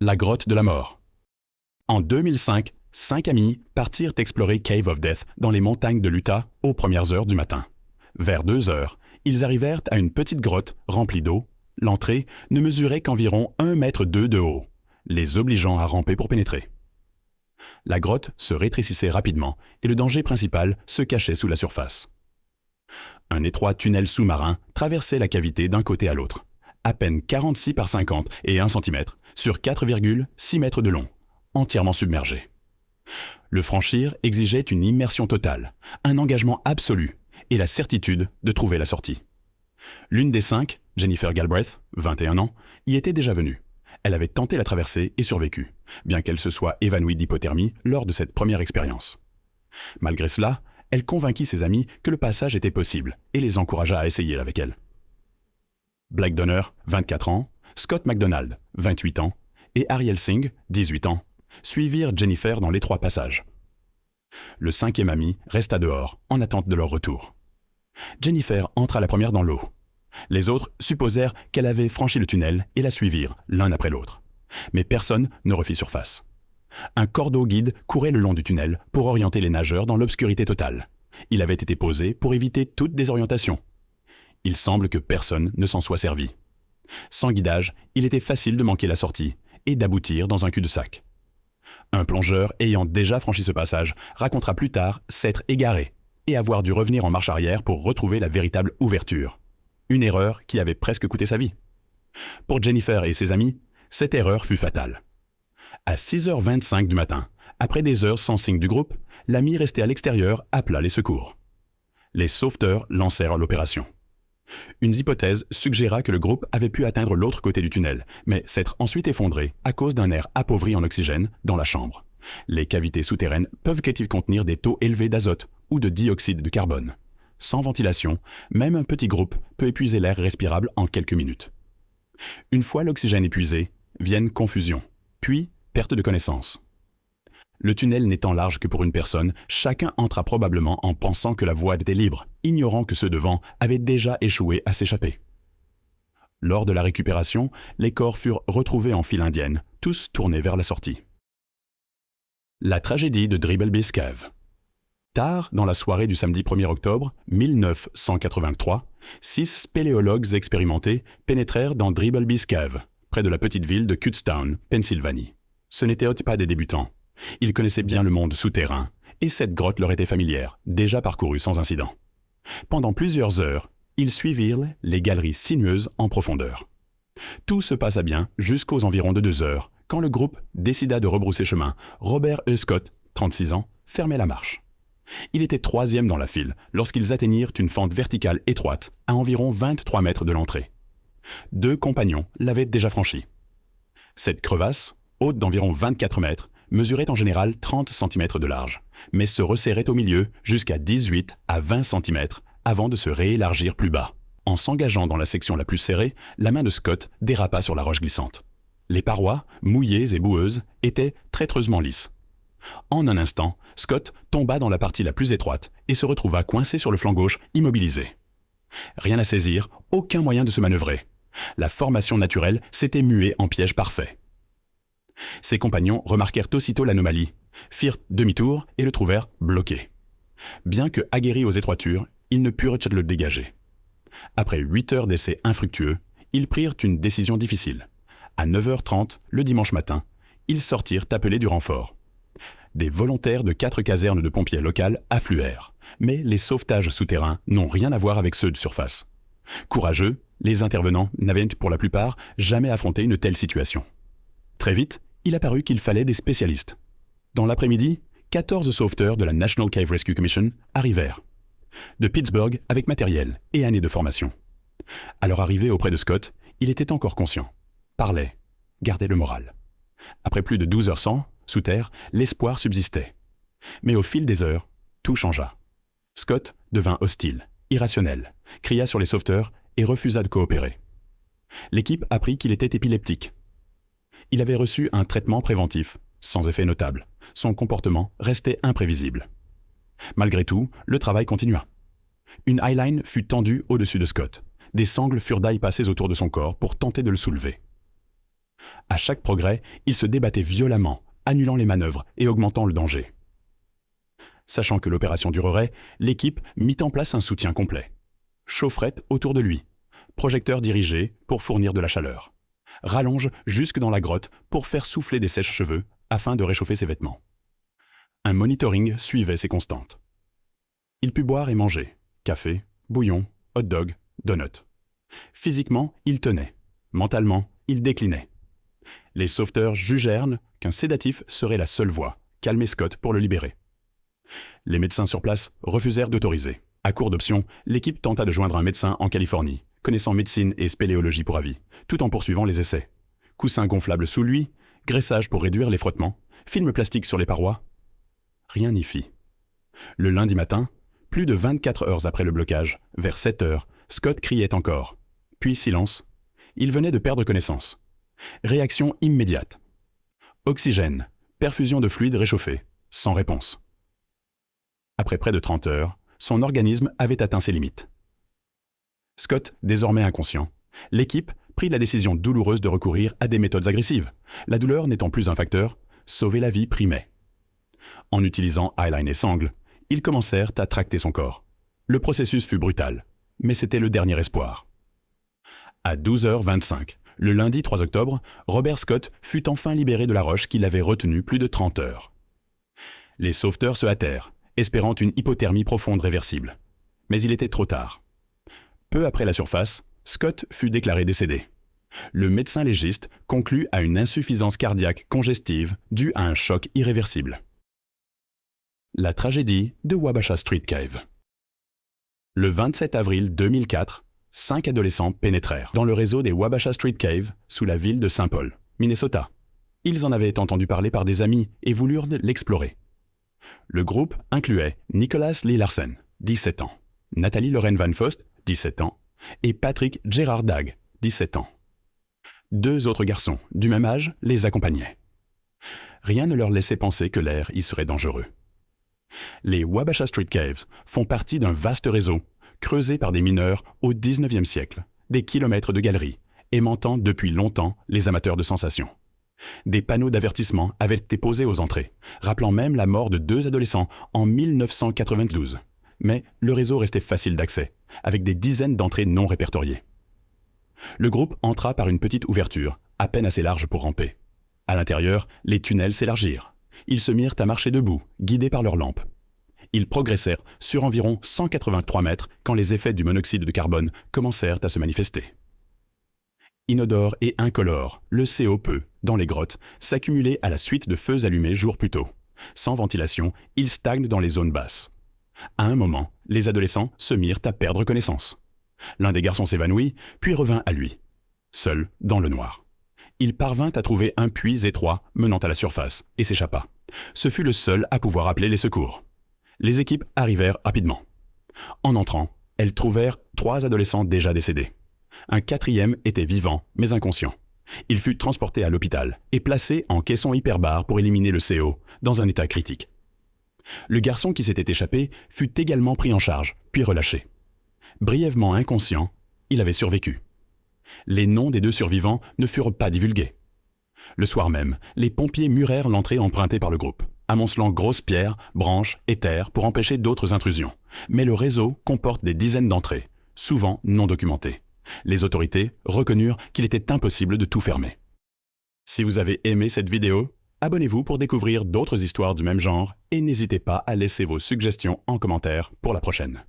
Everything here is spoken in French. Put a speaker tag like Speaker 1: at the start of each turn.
Speaker 1: La grotte de la mort. En 2005, 5 amis partirent explorer Cave of Death dans les montagnes de l'Utah aux premières heures du matin. Vers 2 heures, ils arrivèrent à une petite grotte remplie d'eau. L'entrée ne mesurait qu'environ 1,2 m de haut, les obligeant à ramper pour pénétrer. La grotte se rétrécissait rapidement et le danger principal se cachait sous la surface. Un étroit tunnel sous-marin traversait la cavité d'un côté à l'autre, à peine 46 par 50 et 1 cm sur 4,6 mètres de long, entièrement submergé. Le franchir exigeait une immersion totale, un engagement absolu et la certitude de trouver la sortie. L'une des 5, Jennifer Galbraith, 21 ans, y était déjà venue. Elle avait tenté la traversée et survécu, bien qu'elle se soit évanouie d'hypothermie lors de cette première expérience. Malgré cela, elle convainquit ses amis que le passage était possible et les encouragea à essayer avec elle. Blake Donner, 24 ans, Scott McDonald, 28 ans, et Ariel Singh, 18 ans, suivirent Jennifer dans l'étroit passage. Le 5e ami resta dehors, en attente de leur retour. Jennifer entra la première dans l'eau. Les autres supposèrent qu'elle avait franchi le tunnel et la suivirent, l'un après l'autre. Mais personne ne refit surface. Un cordeau guide courait le long du tunnel pour orienter les nageurs dans l'obscurité totale. Il avait été posé pour éviter toute désorientation. Il semble que personne ne s'en soit servi. Sans guidage, il était facile de manquer la sortie et d'aboutir dans un cul-de-sac. Un plongeur ayant déjà franchi ce passage racontera plus tard s'être égaré et avoir dû revenir en marche arrière pour retrouver la véritable ouverture. Une erreur qui avait presque coûté sa vie. Pour Jennifer et ses amis, cette erreur fut fatale. À 6h25 du matin, après des heures sans signe du groupe, l'ami resté à l'extérieur appela les secours. Les sauveteurs lancèrent l'opération. Une hypothèse suggéra que le groupe avait pu atteindre l'autre côté du tunnel, mais s'être ensuite effondré à cause d'un air appauvri en oxygène dans la chambre. Les cavités souterraines peuvent-elles contenir des taux élevés d'azote ou de dioxyde de carbone? Sans ventilation, même un petit groupe peut épuiser l'air respirable en quelques minutes. Une fois l'oxygène épuisé, viennent confusion, puis perte de connaissance. Le tunnel n'étant large que pour une personne, chacun entra probablement en pensant que la voie était libre, ignorant que ceux devant avaient déjà échoué à s'échapper. Lors de la récupération, les corps furent retrouvés en file indienne, tous tournés vers la sortie. La tragédie de Dribbleby's Cave. Tard dans la soirée du samedi 1er octobre 1983, 6 spéléologues expérimentés pénétrèrent dans Dribbleby's Cave, près de la petite ville de Kutztown, Pennsylvanie. Ce n'étaient pas des débutants. Ils connaissaient bien le monde souterrain, et cette grotte leur était familière, déjà parcourue sans incident. Pendant plusieurs heures, ils suivirent les galeries sinueuses en profondeur. Tout se passa bien jusqu'aux environs de 2 heures, quand le groupe décida de rebrousser chemin. Robert E. Scott, 36 ans, fermait la marche. Il était 3e dans la file lorsqu'ils atteignirent une fente verticale étroite à environ 23 mètres de l'entrée. 2 compagnons l'avaient déjà franchie. Cette crevasse, haute d'environ 24 mètres, mesurait en général 30 cm de large, mais se resserrait au milieu jusqu'à 18 à 20 cm avant de se réélargir plus bas. En s'engageant dans la section la plus serrée, la main de Scott dérapa sur la roche glissante. Les parois, mouillées et boueuses, étaient traîtreusement lisses. En un instant, Scott tomba dans la partie la plus étroite et se retrouva coincé sur le flanc gauche, immobilisé. Rien à saisir, aucun moyen de se manœuvrer. La formation naturelle s'était muée en piège parfait. Ses compagnons remarquèrent aussitôt l'anomalie, firent demi-tour et le trouvèrent bloqué. Bien que aguerris aux étroitures, ils ne purent le dégager. Après 8 heures d'essais infructueux, ils prirent une décision difficile. À 9h30, le dimanche matin, ils sortirent appeler du renfort. Des volontaires de 4 casernes de pompiers locales affluèrent, mais les sauvetages souterrains n'ont rien à voir avec ceux de surface. Courageux, les intervenants n'avaient pour la plupart jamais affronté une telle situation. Très vite, il apparut qu'il fallait des spécialistes. Dans l'après-midi, 14 sauveteurs de la National Cave Rescue Commission arrivèrent, de Pittsburgh avec matériel et années de formation. À leur arrivée auprès de Scott, il était encore conscient, parlait, gardait le moral. Après plus de 12 heures sans, sous terre, l'espoir subsistait. Mais au fil des heures, tout changea. Scott devint hostile, irrationnel, cria sur les sauveteurs et refusa de coopérer. L'équipe apprit qu'il était épileptique. Il avait reçu un traitement préventif, sans effet notable. Son comportement restait imprévisible. Malgré tout, le travail continua. Une highline fut tendue au-dessus de Scott. Des sangles furent passées autour de son corps pour tenter de le soulever. À chaque progrès, ils se débattaient violemment, annulant les manœuvres et augmentant le danger. Sachant que l'opération durerait, l'équipe mit en place un soutien complet. Chaufferette autour de lui, projecteur dirigé pour fournir de la chaleur, rallonge jusque dans la grotte pour faire souffler des sèche-cheveux afin de réchauffer ses vêtements. Un monitoring suivait ces constantes. Il put boire et manger, café, bouillon, hot dog, donut. Physiquement, il tenait. Mentalement, il déclinait. Les sauveteurs jugèrent qu'un sédatif serait la seule voie, calmer Scott pour le libérer. Les médecins sur place refusèrent d'autoriser. À court d'options, l'équipe tenta de joindre un médecin en Californie, connaissant médecine et spéléologie pour avis, tout en poursuivant les essais. Coussins gonflables sous lui, graissage pour réduire les frottements, film plastique sur les parois. Rien n'y fit. Le lundi matin, plus de 24 heures après le blocage, vers 7 heures, Scott criait encore. Puis silence. Il venait de perdre connaissance. Réaction immédiate. Oxygène, perfusion de fluide réchauffé, sans réponse. Après près de 30 heures, son organisme avait atteint ses limites. Scott, désormais inconscient, l'équipe prit la décision douloureuse de recourir à des méthodes agressives. La douleur n'étant plus un facteur, sauver la vie primait. En utilisant eyeline et sangle, ils commencèrent à tracter son corps. Le processus fut brutal, mais c'était le dernier espoir. À 12h25, le lundi 3 octobre, Robert Scott fut enfin libéré de la roche qui l'avait retenu plus de 30 heures. Les sauveteurs se hâtèrent, espérant une hypothermie profonde réversible. Mais il était trop tard. Peu après la surface, Scott fut déclaré décédé. Le médecin légiste conclut à une insuffisance cardiaque congestive due à un choc irréversible. La tragédie de Wabasha Street Cave. Le 27 avril 2004, 5 adolescents pénétrèrent dans le réseau des Wabasha Street Cave sous la ville de Saint Paul, Minnesota. Ils en avaient entendu parler par des amis et voulurent l'explorer. Le groupe incluait Nicholas Lee Larsen, 17 ans, Nathalie Lorraine Van Fost, 17 ans, et Patrick Gerard Dagg, 17 ans. 2 autres garçons, du même âge, les accompagnaient. Rien ne leur laissait penser que l'air y serait dangereux. Les Wabasha Street Caves font partie d'un vaste réseau, creusé par des mineurs au 19e siècle, des kilomètres de galeries, aimantant depuis longtemps les amateurs de sensations. Des panneaux d'avertissement avaient été posés aux entrées, rappelant même la mort de 2 adolescents en 1992. Mais le réseau restait facile d'accès, avec des dizaines d'entrées non répertoriées. Le groupe entra par une petite ouverture, à peine assez large pour ramper. À l'intérieur, les tunnels s'élargirent. Ils se mirent à marcher debout, guidés par leurs lampes. Ils progressèrent sur environ 183 mètres quand les effets du monoxyde de carbone commencèrent à se manifester. Inodore et incolore, le CO peut, dans les grottes, s'accumuler à la suite de feux allumés jours plus tôt. Sans ventilation, il stagne dans les zones basses. À un moment, les adolescents se mirent à perdre connaissance. L'un des garçons s'évanouit, puis revint à lui, seul dans le noir. Il parvint à trouver un puits étroit menant à la surface et s'échappa. Ce fut le seul à pouvoir appeler les secours. Les équipes arrivèrent rapidement. En entrant, elles trouvèrent 3 adolescents déjà décédés. Un 4e était vivant, mais inconscient. Il fut transporté à l'hôpital et placé en caisson hyperbare pour éliminer le CO, dans un état critique. Le garçon qui s'était échappé fut également pris en charge, puis relâché. Brièvement inconscient, il avait survécu. Les noms des 2 survivants ne furent pas divulgués. Le soir même, les pompiers murèrent l'entrée empruntée par le groupe, amoncelant grosses pierres, branches et terres pour empêcher d'autres intrusions. Mais le réseau comporte des dizaines d'entrées, souvent non documentées. Les autorités reconnurent qu'il était impossible de tout fermer. Si vous avez aimé cette vidéo, abonnez-vous pour découvrir d'autres histoires du même genre et n'hésitez pas à laisser vos suggestions en commentaire pour la prochaine.